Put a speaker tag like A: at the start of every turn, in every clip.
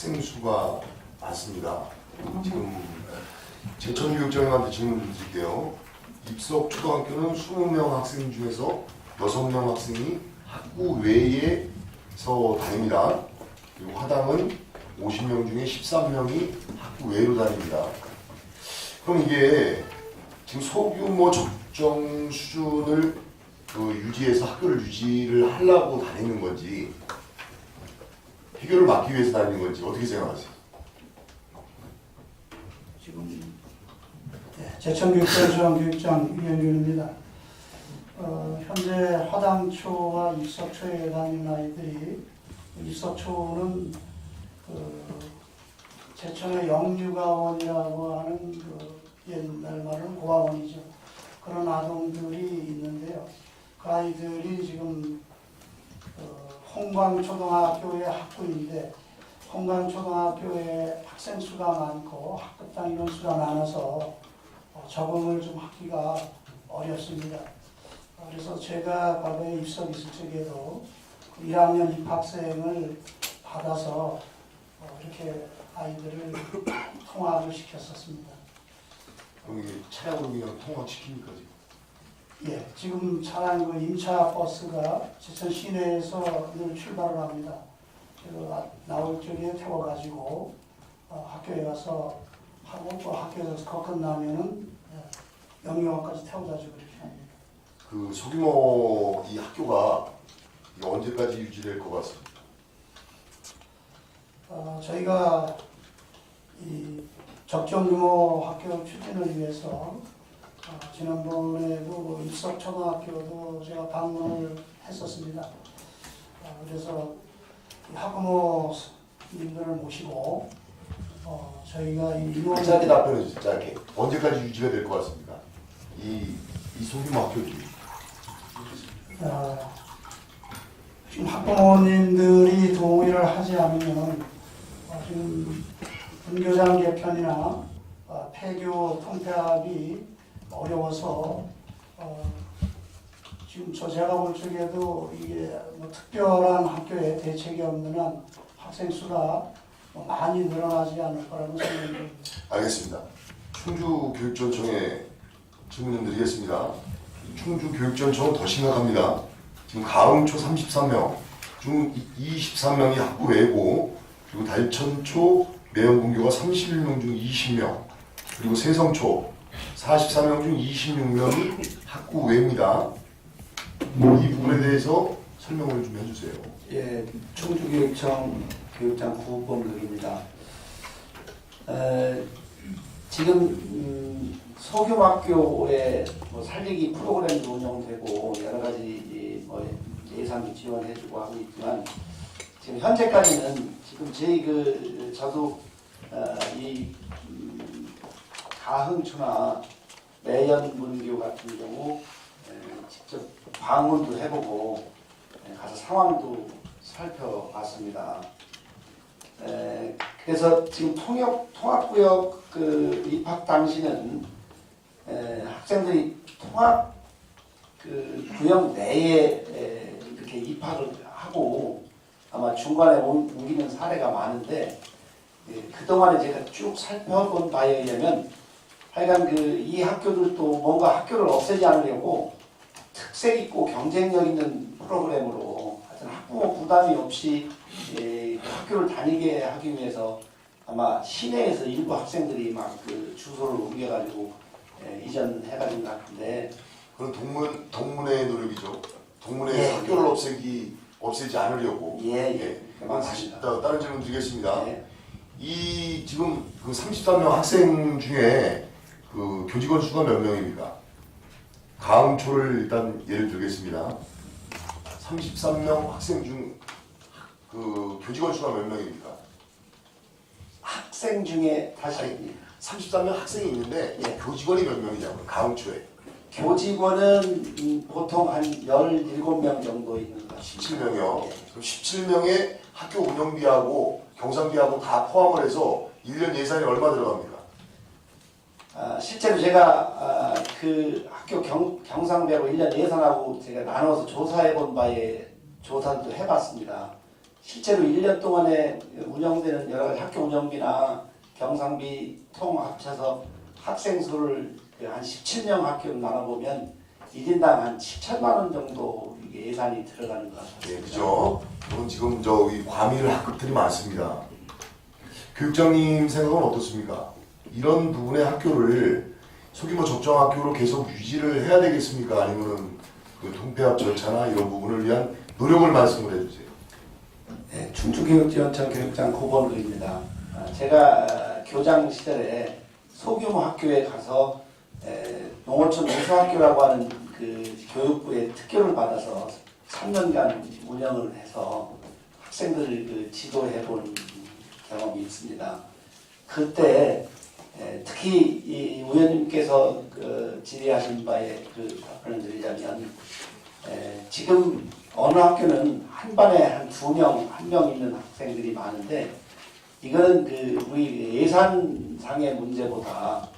A: 학생 수가 많습니다. 지금 제천교육청장한테 질문 드릴게요. 입석 초등학교는 20명 학생 중에서 6명 학생이 학구 외에서 다닙니다. 그리고 하당은 50명 중에 13명이 학구 외로 다닙니다. 그럼 이게 지금 소규모 적정 수준을 유지해서 학교를 유지를 하려고 다니는 건지 해결을 막기 위해서 다니는 건지 어떻게 생각하세요?
B: 지금 제천교육청 중앙교육장 이현준입니다. 현재 화당초와 입석초에 다니는 아이들이 입석초는 제천의 영유가원이라고 하는 옛날 말은 고아원이죠. 그런 아동들이 있는데요. 그 아이들이 지금 홍광초등학교의 학부인데 홍광초등학교에 학생 수가 많고 학급당 인원수가 많아서 적응을 좀 하기가 어렵습니다. 그래서 제가 과거에 입석했을 적에도 1학년 입학생을 받아서 이렇게 아이들을 통학을 시켰었습니다.
A: 그럼 이게 차량으로 그냥 통학시킵니까 지금?
B: 예, 지금 차량 임차 버스가 제천 시내에서 늘 출발을 합니다. 나올 적에 태워가지고 학교에 가서 하고 또 학교에서 거 끝나면은 영유아까지 태워다 주고 그렇게 합니다.
A: 그 소규모 이 학교가 이게 언제까지 유지될 것 같습니다?
B: 저희가 이 적정 규모 학교 추진을 위해서 지난번에도 입석초등학교도 제가 방문을 했었습니다. 그래서 학부모님들을 모시고 저희가 이 인원
A: 짧게 답변해 주세요. 짧게. 언제까지 유지가 될 것 같습니까? 이 소규모 학교들이.
B: 지금 학부모님들이 동의를 하지 않으면 지금 분교장 개편이나 폐교 통폐합이 어려워서 지금 제가 볼 적에도 이게 특별한 학교에 대책이 없는 한 학생 수가 많이 늘어나지 않을 거라고 생각합니다.
A: 알겠습니다. 충주교육전청에 질문 좀 드리겠습니다. 충주교육전청은 더 심각합니다. 지금 가흥초 33명 중 23명이 학부 외고, 그리고 달천초 매형군교가 31명 중 20명, 그리고 세성초 44명 중 26명이 학구 외입니다. 이 부분에 대해서 설명을 좀 해주세요.
C: 예, 충주교육청 교육장 구범덕입니다. 지금 소규모 학교에 살리기 프로그램도 운영되고 여러 가지 예산도 지원해주고 하고 있지만 지금 현재까지는 지금 저도 이 가흥초나 매연문교 같은 경우 직접 방문도 해보고 가서 상황도 살펴봤습니다. 그래서 지금 통합구역 입학 당시는 학생들이 통합 구역 내에 이렇게 입학을 하고 아마 중간에 옮기는 사례가 많은데 그동안에 제가 쭉 살펴본 바에 의하면 하여간 이 학교들도 뭔가 학교를 없애지 않으려고 특색 있고 경쟁력 있는 프로그램으로 하여튼 학부모 부담이 없이 학교를 다니게 하기 위해서 아마 시내에서 일부 학생들이 막 주소를 옮겨가지고 이전해가지고 같은데
A: 그건 동문의 노력이죠. 동문에서
C: 예,
A: 학교를 없애지 않으려고.
C: 맞습니다.
A: 다른 질문 드리겠습니다.
C: 예.
A: 이 지금 33명 학생 중에 교직원 수가 몇 명입니까? 가흥초를 일단 예를 들겠습니다. 33명 학생 중 교직원 수가 몇 명입니까?
C: 학생 중에 다시
A: 33명 학생이 있는데
C: 예.
A: 교직원이 몇 명이냐고요? 가흥초에.
C: 교직원은 보통 한 17명 정도 있는 것 같습니다.
A: 17명이요. 그럼 17명의 학교 운영비하고 경상비하고 다 포함을 해서 1년 예산이 얼마 들어갑니까?
C: 실제로 제가 그 학교 경상비하고 1년 예산하고 제가 나눠서 조사해 본 바에 조사도 해봤습니다. 실제로 1년 동안에 운영되는 여러 가지 학교 운영비나 경상비 통 합쳐서 학생 수를 한 17명 학교를 나눠보면 1인당 한 7천만 원 정도 이게 예산이 들어가는 것 같습니다.
A: 예, 그죠. 그럼 지금 저기 과밀 학급들이 많습니다. 교육장님 생각은 어떻습니까? 이런 부분의 학교를 소규모 적정 학교로 계속 유지를 해야 되겠습니까? 아니면은 그 통폐합 절차나 이런 부분을 위한 노력을 말씀을 해주세요.
C: 네, 충주교육지원청 교육장 고범루입니다. 제가 교장 시절에 소규모 학교에 가서 농어촌 우수학교라고 하는 그 교육부의 특교를 받아서 3년간 운영을 해서 학생들을 그 지도해 본 경험이 있습니다. 그때 특히 이 의원님께서 그 질의하신 바에 그 답변을 드리자면 지금 어느 학교는 한 반에 한 2명, 1명 있는 학생들이 많은데 이거는 그 우리 예산상의 문제보다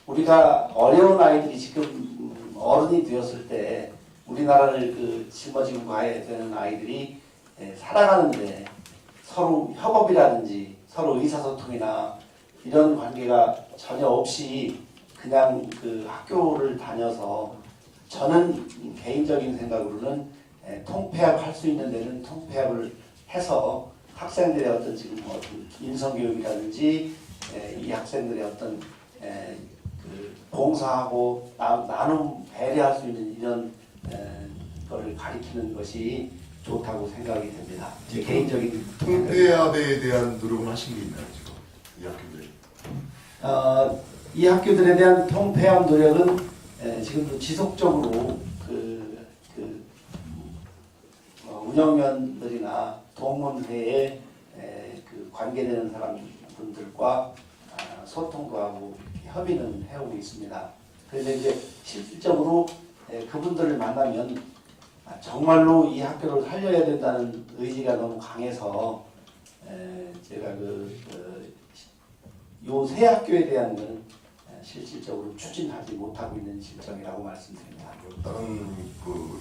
C: 우리가 어려운 아이들이 지금 어른이 되었을 때 우리나라를 그 짊어지고 가야 되는 아이들이 살아가는데 서로 협업이라든지 서로 의사소통이나 이런 관계가 전혀 없이 그냥 그 학교를 다녀서 저는 개인적인 생각으로는 통폐합 할 수 있는 데는 통폐합을 해서 학생들의 어떤 지금 어떤 인성교육이라든지 이 학생들의 어떤 그 봉사하고 나눔 배려할 수 있는 이런 거를 가리키는 것이 좋다고 생각이 됩니다. 제 개인적인
A: 통폐합에 대한 노력을 하신 게 있나요, 지금 이 학교들이?
C: 이 학교들에 대한 통폐합 노력은 지금도 지속적으로 운영위원들이나 동문회에 그 관계되는 사람분들과 소통도 하고 협의는 해오고 있습니다. 그런데 이제 실질적으로 그분들을 만나면 정말로 이 학교를 살려야 된다는 의지가 너무 강해서 제가 요 세 학교에 대한 건 실질적으로 추진하지 못하고 있는 실정이라고 말씀드립니다.
A: 다른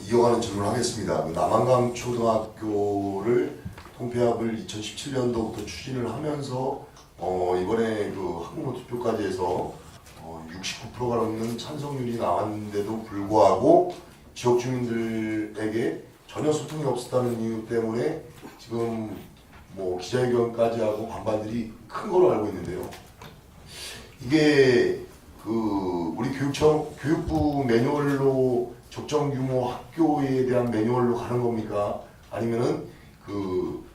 A: 이어가는 질문을 하겠습니다. 남한강 초등학교를 통폐합을 2017년도부터 추진을 하면서 이번에 그 학부모 투표까지 해서 69%가 넘는 찬성률이 나왔는데도 불구하고 지역 주민들에게 전혀 소통이 없었다는 이유 때문에 지금 뭐 기자회견까지 하고 반발들이 큰 걸로 알고 있는데요. 이게 우리 교육부 매뉴얼로 적정 규모 학교에 대한 매뉴얼로 가는 겁니까? 아니면은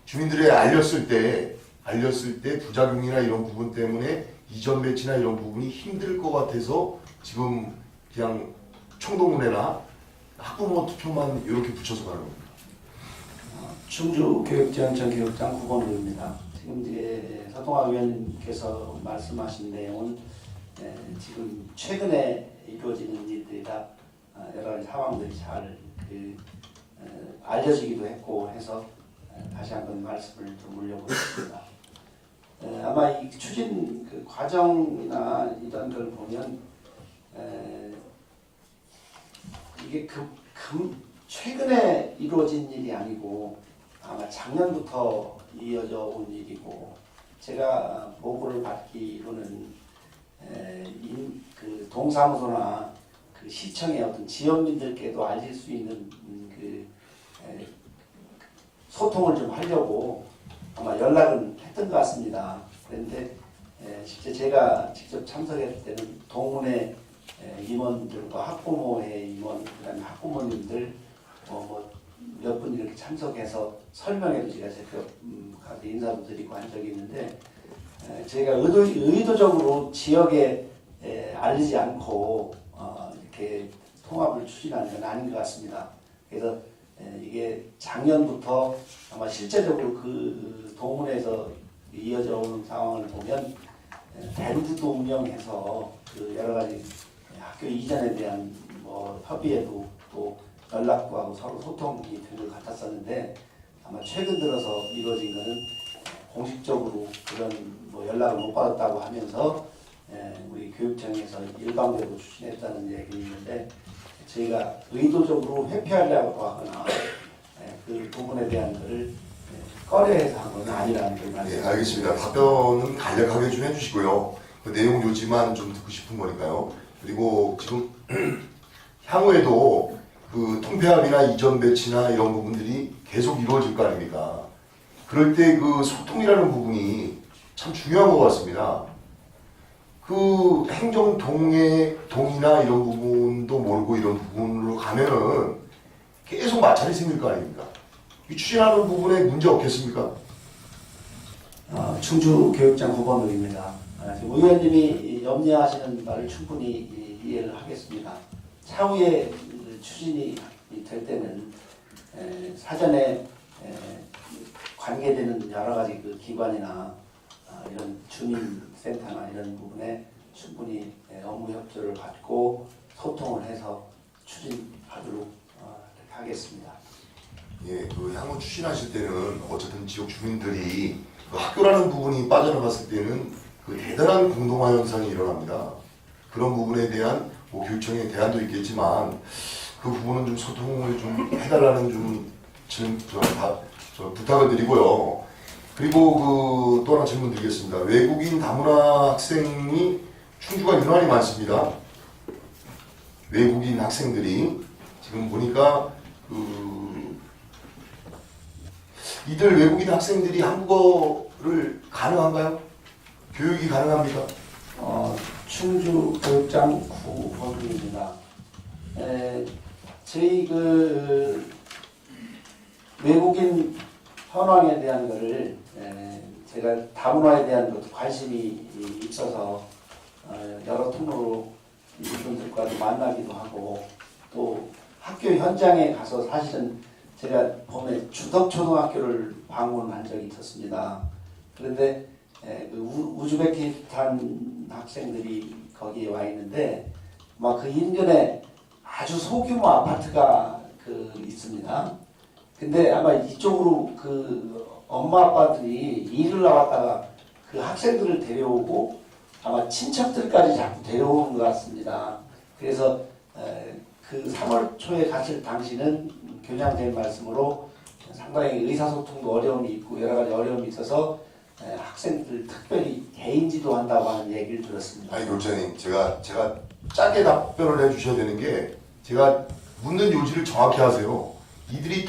A: 주민들이 알렸을 때 부작용이나 이런 부분 때문에 이전 배치나 이런 부분이 힘들 것 같아서 지금 그냥 총동문회나 학부모 투표만 이렇게 붙여서 가는 겁니다.
C: 충주교육지원청 교육장 구본루입니다. 지금 이제 서동학 의원님께서 말씀하신 내용은 지금 최근에 이루어지는 일들이라 여러 가지 상황들이 잘 알려지기도 했고 해서 다시 한번 말씀을 좀 올려보겠습니다. 아마 이 추진 과정이나 이런 걸 보면 이게 최근에 이루어진 일이 아니고 아마 작년부터 이어져 온 일이고 제가 보고를 받기로는 동사무소나 시청의 어떤 지역민들께도 알릴 수 있는 소통을 좀 하려고 아마 연락은 했던 것 같습니다. 그런데 실제 제가 직접 참석했을 때는 동문회 임원들과 학부모회 임원, 그다음에 학부모님들 몇 분 이렇게 참석해서 설명회도 제가 직접 가서 인사도 드리고 한 적이 있는데 저희가 의도적으로 지역에 알리지 않고 이렇게 통합을 추진하는 건 아닌 것 같습니다. 그래서 이게 작년부터 아마 실제적으로 그 동문회에서 이어져 오는 상황을 보면 밴드도 운영해서 여러 가지 학교 이전에 대한 협의에도 또 연락도 하고 서로 소통이 된 것 같았었는데 아마 최근 들어서 이루어진 것은 공식적으로 그런 연락을 못 받았다고 하면서 우리 교육청에서 일방적으로 추진했다는 얘기가 있는데 저희가 의도적으로 회피하려고 하거나 그 부분에 대한 것을 꺼려해서 한 건 아니라는 걸
A: 예,
C: 말씀드립니다.
A: 알겠습니다. 답변은 간략하게 좀 해주시고요. 그 내용 요지만 좀 듣고 싶은 거니까요. 그리고 지금 향후에도 그 통폐합이나 이전 배치나 이런 부분들이 계속 이루어질 거 아닙니까? 그럴 때 그 소통이라는 부분이 참 중요한 것 같습니다. 그 행정동이나 이런 부분도 몰고 이런 부분으로 가면은 계속 마찰이 생길 거 아닙니까? 이 추진하는 부분에 문제 없겠습니까?
C: 충주교육장 후보입니다. 지금 의원님이 염려하시는 바를 충분히 이해를 하겠습니다. 차후에 추진이 될 때는 사전에 관계되는 여러 가지 그 기관이나 이런 주민센터나 이런 부분에 충분히 업무 협조를 받고 소통을 해서 추진하도록 이렇게 하겠습니다.
A: 예, 그 향후 추진하실 때는 어쨌든 지역 주민들이 그 학교라는 부분이 빠져나갔을 때는 그 대단한 공동화 현상이 일어납니다. 그런 부분에 대한 뭐 교육청의 대안도 있겠지만 그 부분은 좀 소통을 좀 해달라는 저 부탁을 드리고요. 그리고 그 또 하나 질문 드리겠습니다. 외국인 다문화 학생이 충주가 유난히 많습니다. 외국인 학생들이 지금 보니까 이들 외국인 학생들이 한국어를 가능한가요? 교육이 가능합니까?
C: 충주교육장 구범입니다. 저희 그 외국인 현황에 대한 거를 제가 다문화에 대한 것도 관심이 있어서 여러 통로로 이분들과도 만나기도 하고 또 학교 현장에 가서 사실은 제가 봄에 주덕초등학교를 방문한 적이 있었습니다. 그런데 그 우즈베키스탄 학생들이 거기에 와 있는데 막 그 인근에 아주 소규모 아파트가 있습니다. 근데 아마 이쪽으로 그 엄마 아빠들이 일을 나왔다가 그 학생들을 데려오고 아마 친척들까지 자꾸 데려오는 것 같습니다. 그래서 그 3월 초에 갔을 당시는 교장님 말씀으로 상당히 의사소통도 어려움이 있고 여러 가지 어려움이 있어서 학생들 특별히 개인 지도한다고 하는 얘기를 들었습니다.
A: 아니 교육장님, 제가 짧게 답변을 해주셔야 되는 게 제가 묻는 요지를 정확히 하세요. 이들이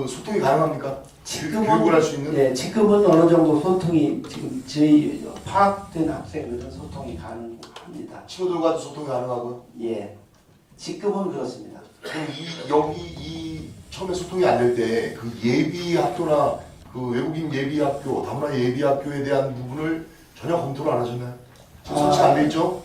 A: 소통이 가능합니까? 교육을 할 수 있는?
C: 네, 지금은 어느 정도 소통이 지금 저희 파악된 학생들은 소통이 가능합니다.
A: 친구들과도 소통이 가능하고요?
C: 예, 지금은 그렇습니다.
A: 그럼 처음에 소통이 안 될 때 그 예비 학교나 그 외국인 예비 학교, 다문화 예비 학교에 대한 부분을 전혀 검토를 안 하셨나요? 지금 설치가 안 돼 있죠?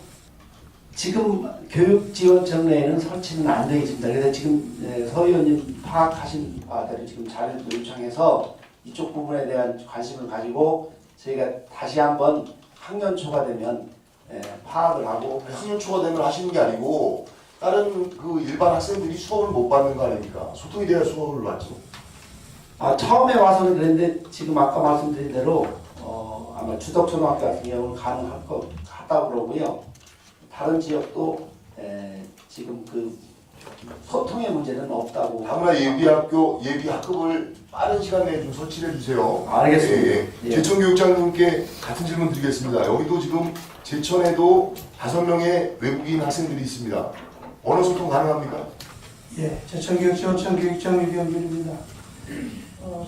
C: 지금 교육지원청내에는 설치는 안 되어 있습니다. 그래서 지금 서 의원님 파악하신 바대로 지금 자료도 요청해서 이쪽 부분에 대한 관심을 가지고 저희가 다시 한번 학년 초가 되면 파악을 하고
A: 학년 초가 되면 하시는 게 아니고 다른 그 일반 학생들이 수업을 못 받는 거 아닙니까? 소통이 돼야 수업을 받죠.
C: 처음에 와서는 그랬는데 지금 아까 말씀드린 대로 아마 주덕초등학교 같은 경우는 가능할 것 같다고 그러고요. 다른 지역도 지금 그 소통의 문제는 없다고.
A: 다문화 예비 학급을 빠른 시간 내에 좀 설치를 해주세요.
C: 알겠습니다. 예.
A: 제천교육장님께 같은 질문 드리겠습니다. 여기도 지금 제천에도 5명의 외국인 학생들이 있습니다. 언어 소통 가능합니까?
B: 예, 제천교육지원청 교육장 유병길입니다.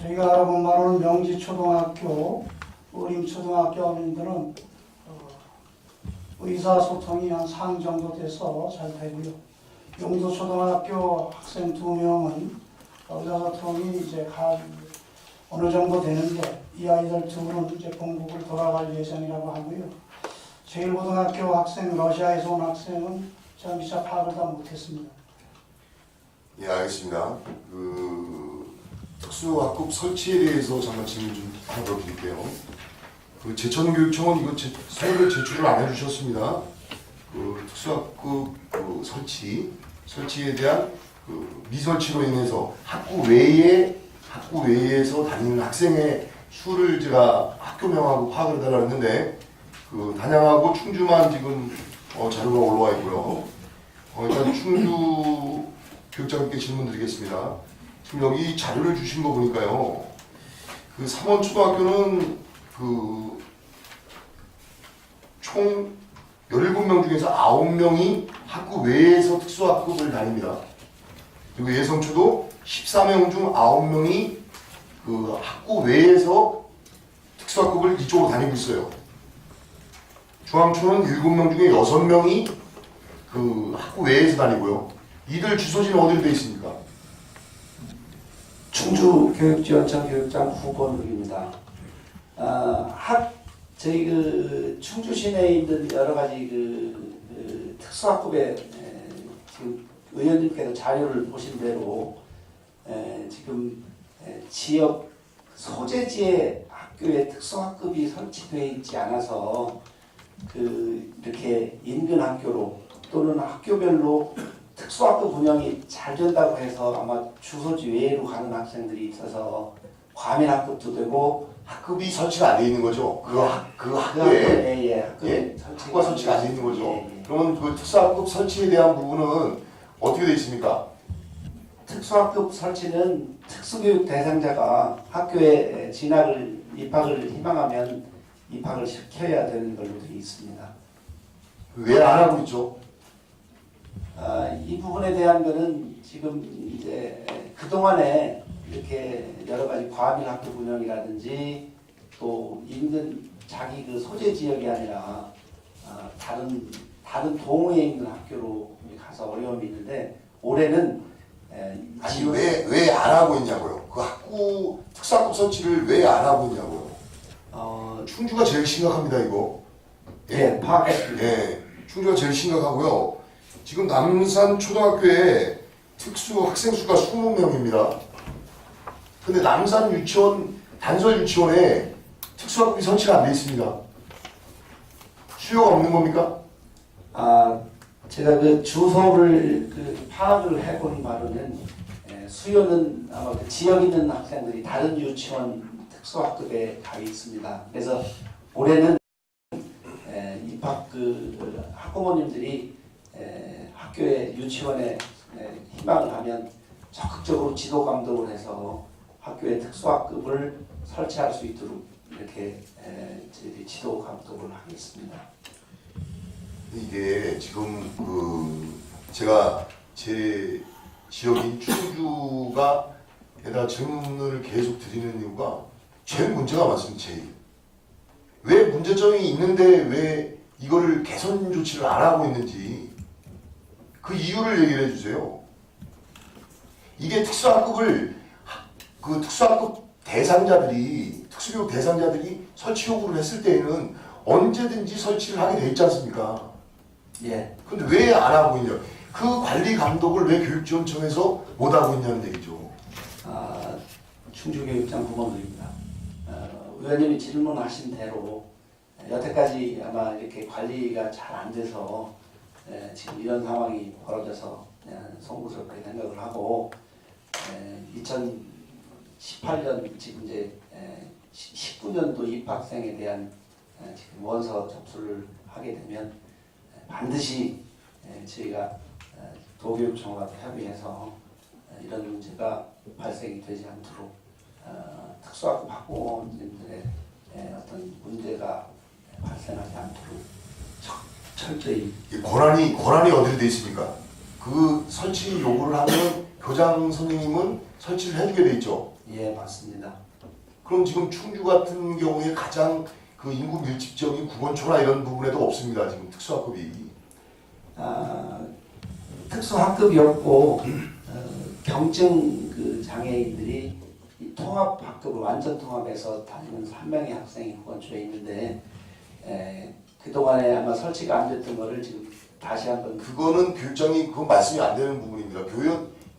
B: 저희가 알아본 바로는 명지초등학교, 의림초등학교 하는 데는 의사소통이 한 상 정도 돼서 잘 되고요. 용도초등학교 학생 2명은 의사소통이 이제 어느 정도 되는데 이 아이들 둘은 이제 본국을 돌아갈 예정이라고 하고요. 제일고등학교 학생, 러시아에서 온 학생은 제가 미처 파악을 다 못했습니다.
A: 예, 알겠습니다. 특수학급 설치에 대해서 잠깐 질문 좀 하나 더 드릴게요. 제천교육청은 이거 서류를 제출을 안 해주셨습니다. 특수학급 설치에 대한 미설치로 인해서 학구 외에서 다니는 학생의 수를 제가 학교명하고 파악을 해달라 했는데 단양하고 충주만 지금 자료가 올라와 있고요. 일단 충주 교육장님께 질문 드리겠습니다. 지금 여기 자료를 주신 거 보니까요. 그 삼원초등학교는 그 총 17명 중에서 9명이 학교 외에서 특수학급을 다닙니다. 그리고 예성초도 14명 중 9명이 그 학교 외에서 특수학급을 이쪽으로 다니고 있어요. 중앙초는 7명 중에 6명이 그 학교 외에서 다니고요. 이들 주소지는 어디로 되어 있습니까?
C: 충주교육지원청 교육장 후보입니다. 저희 그 충주 시내에 있는 여러 가지 그 특수학급에 지금 의원님께서 자료를 보신 대로 지금 지역 소재지의 학교에 특수학급이 설치되어 있지 않아서 그 이렇게 인근 학교로 또는 학교별로 특수학급 운영이 잘 된다고 해서 아마 주소지 외로 가는 학생들이 있어서 과밀학급도 되고
A: 학급이 설치가 안 돼 있는 거죠. 그 학교에
C: 학교에
A: 학과 설치가 안 돼 있는 거죠.
C: 예.
A: 그러면 그 특수학급 설치에 대한 부분은 어떻게 되어 있습니까?
C: 특수학급 설치는 특수교육 대상자가 학교에 입학을 희망하면 입학을 시켜야 되는 걸로 되어 있습니다.
A: 왜 안 하고 있죠?
C: 이 부분에 대한 거는 지금 이제 그동안에 이렇게 여러 가지 과밀 학교 운영이라든지 또 인근 자기 그 소재 지역이 아니라 다른 동호에 있는 학교로 가서 어려움이 있는데 올해는
A: 아니 왜 안 하고 있냐고요? 그 학교 특수학급 설치를 왜 안 하고 있냐고요? 충주가 제일 심각합니다 이거.
C: 파악했습니다.
A: 충주가 제일 심각하고요. 지금 남산 초등학교에 특수 학생 수가 20명입니다. 근데 남산 유치원 단설 유치원에 특수학급이 설치가 안 돼 있습니다. 수요가 없는 겁니까?
C: 제가 그 주소를 파악을 해본 바로는 수요는 아마 그 지역 있는 학생들이 다른 유치원 특수학급에 가 있습니다. 그래서 올해는 입학 학부모님들이 학교에 유치원에 희망을 하면 적극적으로 지도 감독을 해서 학교에 특수학급을 설치할 수 있도록 이렇게 저희들이 지도 감독을 하겠습니다.
A: 이게 지금 제가 제 지역인 충주가 에다 질문을 계속 드리는 이유가 제일 문제가 많습니다. 제일. 왜 문제점이 있는데 왜 이거를 개선 조치를 안 하고 있는지 그 이유를 얘기를 해주세요. 이게 특수학급을 그 특수학급 대상자들이 특수교육 대상자들이 설치 요구를 했을 때에는 언제든지 설치를 하게 돼 있지 않습니까?
C: 예.
A: 근데 왜 안 하고 있냐? 그 관리 감독을 왜 교육지원청에서 못 하고 있냐는 얘기죠.
C: 충주교육장 부모들입니다. 의원님이 질문하신 대로 여태까지 아마 이렇게 관리가 잘 안 돼서 지금 이런 상황이 벌어져서 송구스럽게 생각을 하고 2018년 지금 이제 19년도 입학생에 대한 지금 원서 접수를 하게 되면 반드시 저희가 도교육청과 협의해서 이런 문제가 발생이 되지 않도록 특수학급 학부모님들의 어떤 문제가 발생하지 않도록 철저히
A: 이 권한이 어디로 돼 있습니까? 그 설치 요구를 하면 교장 선생님은 설치를 해주게 돼 있죠.
C: 예, 맞습니다.
A: 그럼 지금 충주 같은 경우에 가장 그 인구 밀집 지역인 구건초나 이런 부분에도 없습니다. 지금 특수학급이.
C: 특수학급이 없고 경증 장애인들이 이 통합학급을 완전 통합해서 다니는 3명의 학생이 구건초에 있는데 그동안에 아마 설치가 안 됐던 거를 지금 다시 한번
A: 그거는 교육장이 그건 말씀이 안 되는 부분입니다.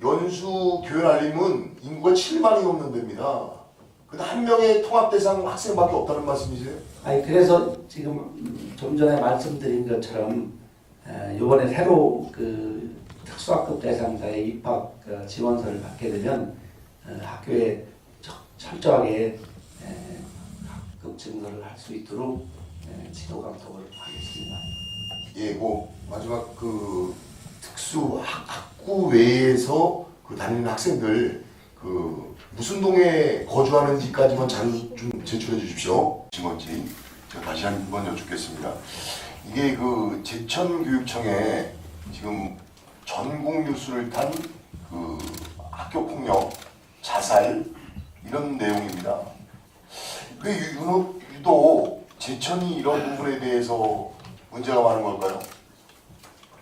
A: 연수 교연 알림은 인구가 7만이 넘는 데입니다. 근데 한 명의 통합 대상 학생밖에 없다는 말씀이세요?
C: 그래서 지금 좀 전에 말씀드린 것처럼 이번에 새로 그 특수학급 대상자의 입학 지원서를 받게 되면 학교에 철저하게 학급 증설을 할 수 있도록 지도 감독을 하겠습니다.
A: 마지막 특수 학구 외에서 다니는 학생들 무슨 동에 거주하는지까지만 잘 좀 제출해 주십시오. 증언지. 제가 다시 한 번 여쭙겠습니다. 이게 그 제천교육청에 지금 전국 뉴스를 탄 그 학교 폭력, 자살 이런 내용입니다. 왜 유독 제천이 이런 부분에 대해서 문제가 많은 걸까요?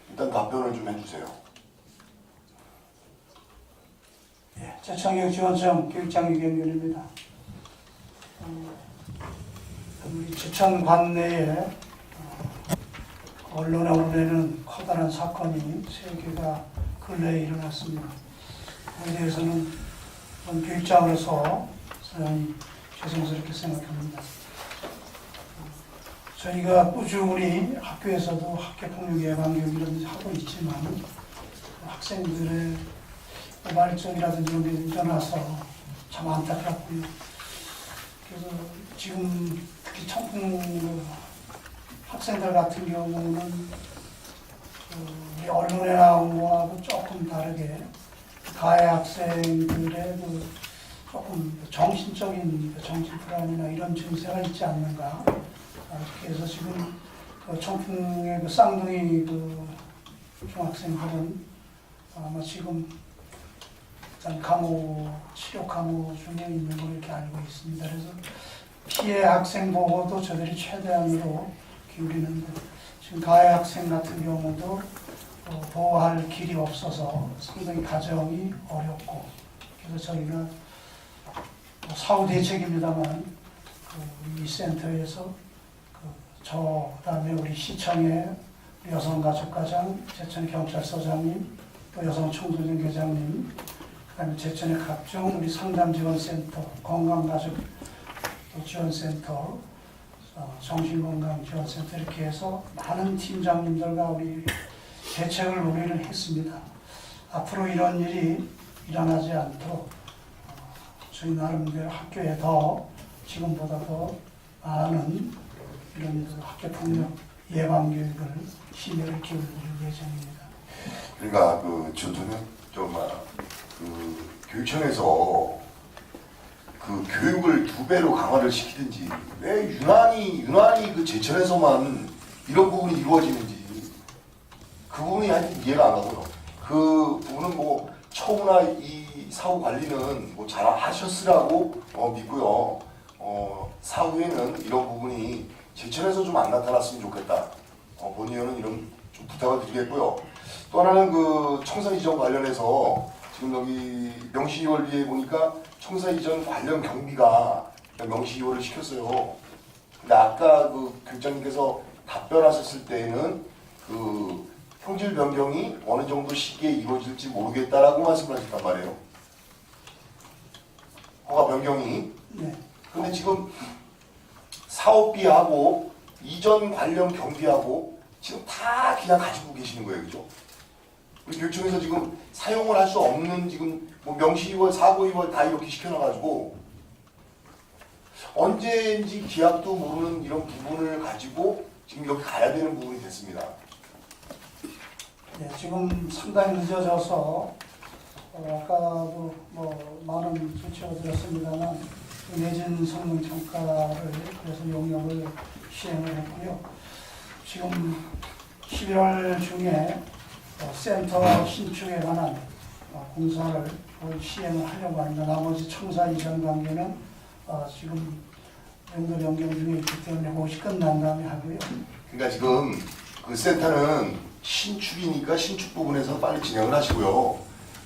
A: 일단 답변을 좀 해주세요.
B: 예, 제천교육지원청 교육장 유경균입니다. 우리 제천 관내에 언론에 오르내는 커다란 사건이 3개가 근래에 일어났습니다. 그에 대해서는 교육장으로서 상당히 죄송스럽게 생각합니다. 저희가 꾸준히 학교에서도 학교폭력 예방 교육 이런 데 하고 있지만 학생들의 말썽이라든지 이런 게 일어나서 참 안타깝고요. 그래서 지금 특히 청풍 학생들 같은 경우는 우리 언론에 나온 거하고 조금 다르게 가해 학생들의 조금 정신적인 정신 불안이나 이런 증세가 있지 않는가. 그래서 지금 청풍의 쌍둥이 중학생들은 아마 지금 일단 치료 감호 중에 있는 걸 이렇게 알고 있습니다. 그래서 피해 학생 보고도 저들이 최대한으로 기울이는데 지금 가해 학생 같은 경우도 보호할 길이 없어서 상당히 가정이 어렵고 그래서 저희가 사후 대책입니다만 이 센터에서 그다음에 우리 시청의 여성가족과장, 제천경찰서장님, 또 여성청소년계장님, 그다음에 제천의 각종 우리 상담지원센터, 건강가족 지원센터, 정신건강지원센터 이렇게 해서 많은 팀장님들과 우리 대책을 논의를 했습니다. 앞으로 이런 일이 일어나지 않도록 저희 나름대로 학교에 더 지금보다 더 많은 이런 학교폭력 예방교육을 심혈을 기울일 예정입니다.
A: 그러니까 저는 교육청에서 그 교육을 2배로 강화를 시키든지 왜 유난히 그 제천에서만 이런 부분이 이루어지는지 그 부분이 하여튼 이해가 안 가고요. 그 부분은 처우나 이 사후 관리는 잘 하셨으라고 믿고요. 사후에는 이런 부분이 제천에서 좀 안 나타났으면 좋겠다. 본의원은 이런 좀 부탁을 드리겠고요. 또 하나는 청사 이전 관련해서 지금 여기 명시이월비에 보니까 청사 이전 관련 경비가 명시이월을 시켰어요. 근데 아까 교육장님께서 답변하셨을 때에는 형질 변경이 어느 정도 시기에 이루어질지 모르겠다라고 말씀을 하셨단 말이에요. 허가 변경이.
B: 네.
A: 근데 지금 사업비하고 이전 관련 경비하고 지금 다 그냥 가지고 계시는 거예요, 그죠? 우리 교육청에서 지금 사용을 할 수 없는 지금 명시이월, 사고이월 다 이렇게 시켜놔가지고 언제인지 기약도 모르는 이런 부분을 가지고 지금 여기 가야 되는 부분이 됐습니다.
B: 네, 지금 상당히 늦어져서 아까도 많은 조치가 들었습니다만 내진 성능 평가를 그래서 용역을 시행을 했고요. 지금 11월 중에 센터 신축에 관한 공사를 시행을 하려고 합니다. 나머지 청사 이전 관계는 지금 연도 변경 중에 있기 때문에 그것이 끝난 다음에 하고요.
A: 그러니까 지금 그 센터는 신축이니까 신축 부분에서 빨리 진행을 하시고요.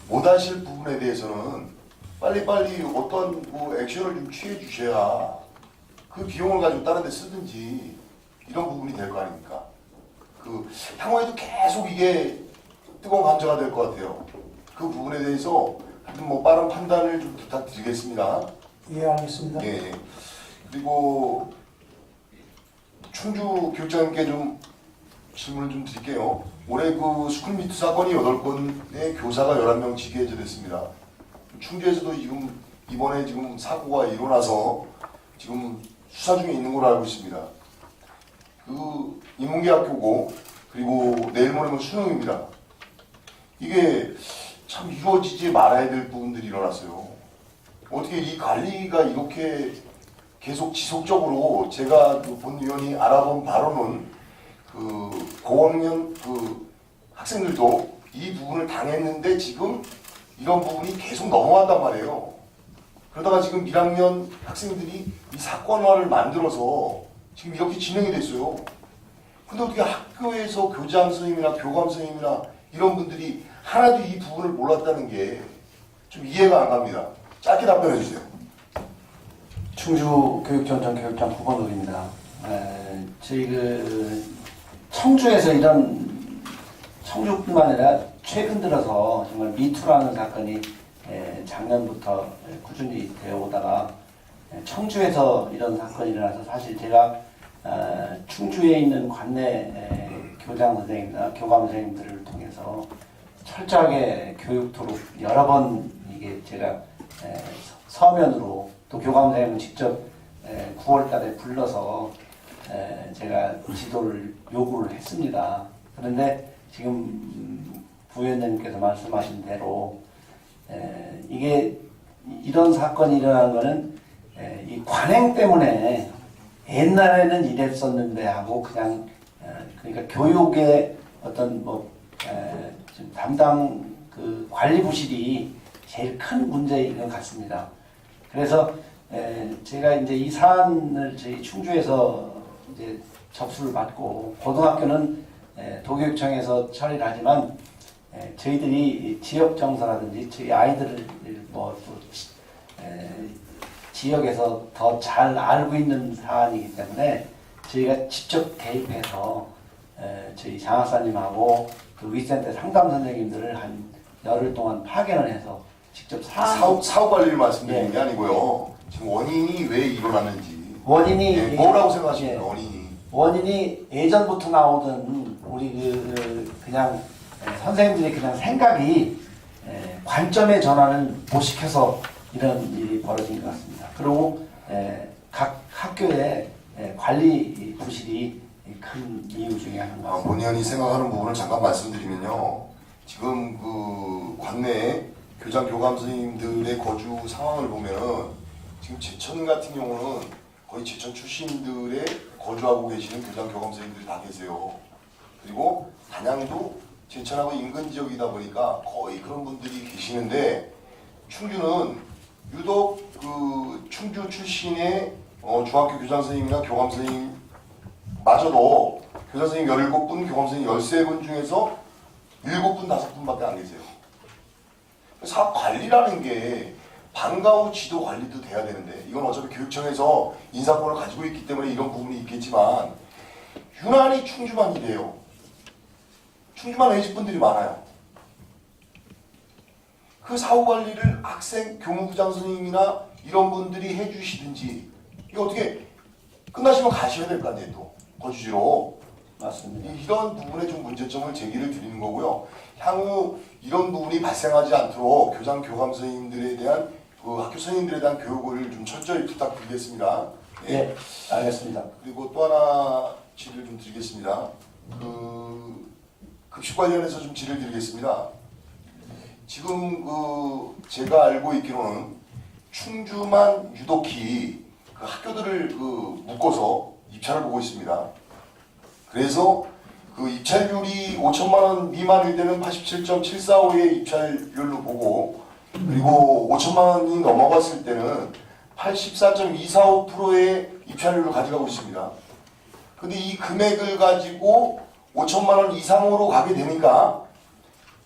A: 못 하실 부분에 대해서는 빨리빨리 어떤 액션을 좀 취해 주셔야 그 비용을 가지고 다른 데 쓰든지 이런 부분이 될 거 아닙니까? 향후에도 계속 이게 뜨거운 감자가 될 것 같아요. 그 부분에 대해서 하여튼 빠른 판단을 좀 부탁드리겠습니다.
B: 예, 알겠습니다.
A: 예. 그리고 충주 교육장님께 좀 질문을 좀 드릴게요. 올해 스쿨미투 사건이 8건의 교사가 11명 징계 해제됐습니다. 충주에서도 지금 이번에 지금 사고가 일어나서 지금 수사 중에 있는 걸로 알고 있습니다. 인문계 학교고 그리고 내일 모레면 수능입니다. 이게 참 이루어지지 말아야 될 부분들이 일어났어요. 어떻게 이 관리가 이렇게 계속 지속적으로 제가 그 본위원이 알아본 바로는 그 고학년 그 학생들도 이 부분을 당했는데 지금 이런 부분이 계속 넘어간단 말이에요. 그러다가 지금 1학년 학생들이 이 사건화를 만들어서 지금 이렇게 진행이 됐어요. 근데 어떻게 학교에서 교장 선생님이나 교감 선생님이나 이런 분들이 하나도 이 부분을 몰랐다는 게 좀 이해가 안 갑니다. 짧게 답변해 주세요.
C: 충주 교육청 전 교육장 구본욱입니다. 저희 청주에서 이런 청주뿐만 아니라 최근 들어서 정말 미투라는 사건이 작년부터 꾸준히 되어 오다가 청주에서 이런 사건이 일어나서 사실 제가 충주에 있는 관내 교장 선생님이나 교감 선생님들을 통해서 철저하게 교육토록 여러 번 이게 제가 서면으로 또 교감 선생님은 직접 9월 달에 불러서 제가 지도를 요구를 했습니다. 그런데 지금 부위원장님께서 말씀하신 대로 이게 이런 사건이 일어난 거는 이 관행 때문에 옛날에는 이랬었는데 하고 그냥 그러니까 교육의 어떤 지금 담당 그 관리 부실이 제일 큰 문제인 것 같습니다. 그래서 제가 이제 이 사안을 저희 충주에서 이제 접수를 받고 고등학교는 도교육청에서 처리를 하지만 저희들이 지역 정서라든지 저희 아이들을 지역에서 더 잘 알고 있는 사안이기 때문에 저희가 직접 개입해서 저희 장학사님하고 그 위센터 상담 선생님들을 한 열흘 동안 파견을 해서 직접
A: 사후 관리를 말씀드리는
C: 예.
A: 게 아니고요. 지금 원인이 왜 일어났는지
C: 원인이
A: 뭐라고 생각하십니까?
C: 예. 원인이 예전부터 나오던 우리 그냥 선생님들이 그냥 생각이 관점의 전환을 못 시켜서 이런 일이 벌어진 것 같습니다. 그리고 각 학교의 관리 부실이 큰 이유 중에 하나입니다.
A: 본의원이 생각하는 부분을 잠깐 말씀드리면요. 지금 그 관내 교장 교감 선생님들의 거주 상황을 보면은 지금 제천 같은 경우는 거의 제천 출신들의 거주하고 계시는 교장 교감 선생님들이 다 계세요. 그리고 단양도 제천하고 인근 지역이다 보니까 거의 그런 분들이 계시는데 충주는 유독 그 충주 출신의 중학교 교장 선생님이나 교감 선생님 마저도 교장 선생님 17분, 교감 선생님 13분 중에서 7분, 5분밖에 안 계세요. 사업 관리라는 게 방과 후 지도 관리도 돼야 되는데 이건 어차피 교육청에서 인사권을 가지고 있기 때문에 이런 부분이 있겠지만 유난히 충주만 이래요. 충주만 외직분들이 많아요. 그 사후 관리를 학생, 교무부장 선생님이나 이런 분들이 해주시든지 이거 어떻게 끝나시면 가셔야 될 거 아니에요 또 거주지로.
C: 맞습니다.
A: 이런 부분에 좀 문제점을 제기를 드리는 거고요. 향후 이런 부분이 발생하지 않도록 교장 교감 선생님들에 대한 그 학교 선생님들에 대한 교육을 좀 철저히 부탁드리겠습니다.
C: 네, 알겠습니다.
A: 그리고 또 하나 질의를 좀 드리겠습니다. 그 급식 관련해서 좀 질의를 드리겠습니다. 지금 그 제가 알고 있기로는 충주만 유독히 그 학교들을 그 묶어서 입찰을 보고 있습니다. 그래서 그 입찰률이 5천만 원 미만일 때는 87.745의 입찰률로 보고 그리고 5천만 원이 넘어갔을 때는 84.245%의 입찰률을 가져가고 있습니다. 근데 이 금액을 가지고 5천만 원 이상으로 가게 되니까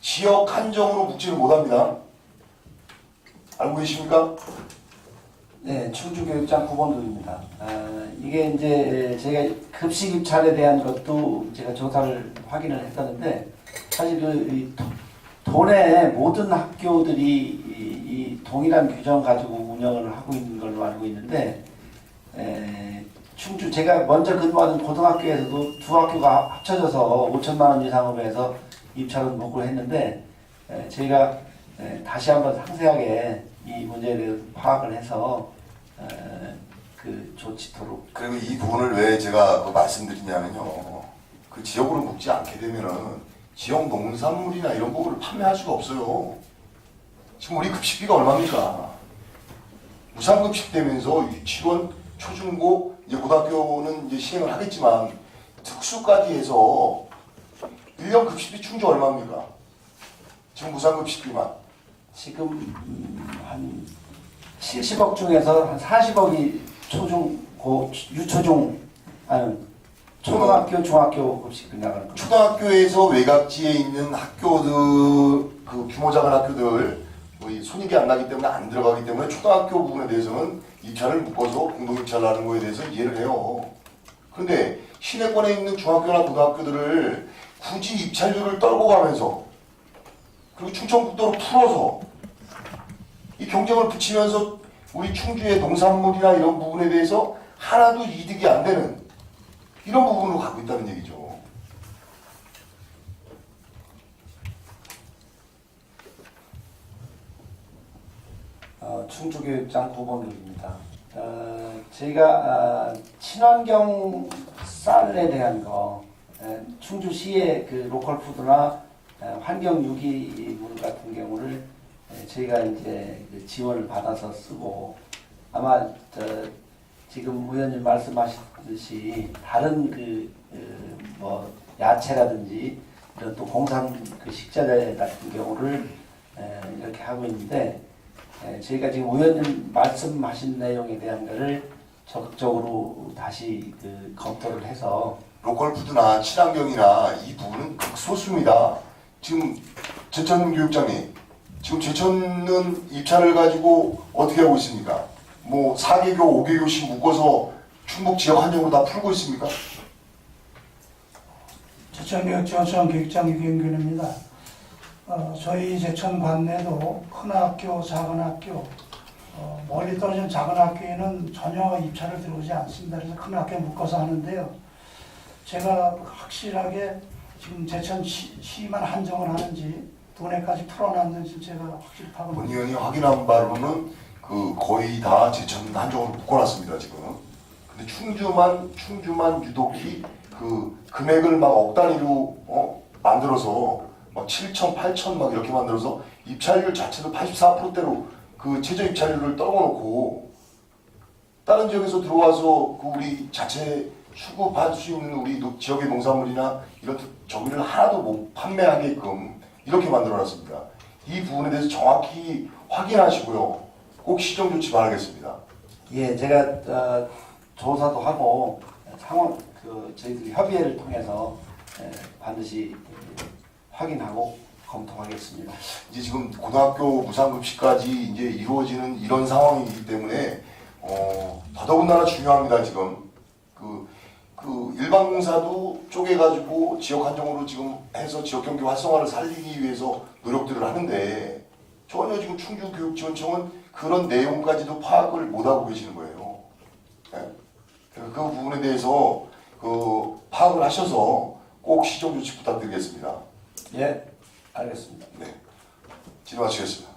A: 지역 한정으로 묶지를 못합니다. 알고 계십니까?
C: 네, 충주교육장 구본동입니다. 이게 이제 제가 급식 입찰에 대한 것도 제가 조사를 확인을 했었는데 사실 이 도내 모든 학교들이 이 동일한 규정 가지고 운영을 하고 있는 걸로 알고 있는데 충주 제가 먼저 근무하던 고등학교에서도 두 학교가 합쳐져서 5천만 원 이상으로 해서 입찰을 목을 했는데 저희가 다시 한번 상세하게 이 문제에 대해서 파악을 해서 그 조치토록.
A: 그리고 이 부분을 왜 제가 그 말씀드리냐면요. 그 지역으로 묶지 않게 되면은 지역 농산물이나 이런 부분을 판매할 수가 없어요. 지금 우리 급식비가 얼마입니까? 무상급식 되면서 유치원, 초중고, 이제 고등학교는 이제 시행을 하겠지만 특수까지 해서 1년 급식비 충주 얼마입니까? 지금 무상급식비만.
C: 지금 한 70억 중에서 한 40억이 초중, 고, 유초중, 아니, 초등학교, 중학교 급식 그냥 하는 거.
A: 초등학교에서 외곽지에 있는 학교들, 그 규모 작은 학교들, 뭐이 손익이 안 나기 때문에 안 들어가기 때문에 초등학교 부분에 대해서는 입찰을 묶어서 공동 입찰을 하는 거에 대해서 이해를 해요. 그런데 시내권에 있는 중학교나 고등학교들을 굳이 입찰료를 떨고 가면서 그리고 충청북도로 풀어서 이 경쟁을 붙이면서 우리 충주의 농산물이나 이런 부분에 대해서 하나도 이득이 안 되는 이런 부분으로 가고 있다는 얘기죠.
C: 충주교육장 구본국입니다. 저희가 친환경 쌀에 대한 거, 충주시의 그 로컬 푸드나 환경 유기물 같은 경우를 저희가 이제 그 지원을 받아서 쓰고 아마 지금 의원님 말씀하셨듯이 다른 뭐 야채라든지 이런 또 공산 그 식자재 같은 경우를 이렇게 하고 있는데 저희가 지금 의원님 말씀하신 내용에 대한 거를 적극적으로 다시 그 검토를 해서
A: 로컬 푸드나 친환경이나 이 부분은 극소수입니다. 지금 제천 교육장님, 지금 제천은 입찰을 가지고 어떻게 하고 있습니까? 뭐 4개교, 5개교씩 묶어서 충북 지역 한정으로 다 풀고 있습니까?
B: 제천교육청 교육장 유경균입니다. 저희 제천 관내도 큰 학교, 작은 학교, 멀리 떨어진 작은 학교에는 전혀 입찰을 들어오지 않습니다. 그래서 큰 학교에 묶어서 하는데요. 제가 확실하게 지금 제천시만 한정을 하는지 도내까지 풀어놨는지 제가 확실히 파악을
A: 본 의원이 확인한 바로는 그 거의 다 제천 한정으로 묶어놨습니다 지금. 근데 충주만 유독히 그 금액을 막 억 단위로 만들어서 막 7천, 8천 막 이렇게 만들어서 입찰률 자체도 84%대로 그 최저 입찰률을 떨궈놓고 다른 지역에서 들어와서 그 우리 자체 수급할 수 있는 우리 지역의 농산물이나 이런 저기를 하나도 못 판매하게끔 이렇게 만들어놨습니다. 이 부분에 대해서 정확히 확인하시고요. 꼭 시정 조치 바라겠습니다.
C: 예, 제가 조사도 하고 상원 저희들이 협의회를 통해서 반드시 확인하고 검토하겠습니다.
A: 이제 지금 고등학교 무상급식까지 이제 이루어지는 이런 상황이기 때문에 더더군다나 중요합니다. 지금 그 일반 공사도 쪼개가지고 지역 한정으로 지금 해서 지역 경기 활성화를 살리기 위해서 노력들을 하는데 전혀 지금 충주교육지원청은 그런 내용까지도 파악을 못하고 계시는 거예요. 네? 그 부분에 대해서 그 파악을 하셔서 꼭 시정 조치 부탁드리겠습니다.
C: 예, 알겠습니다.
A: 네, 질의마치겠습니다.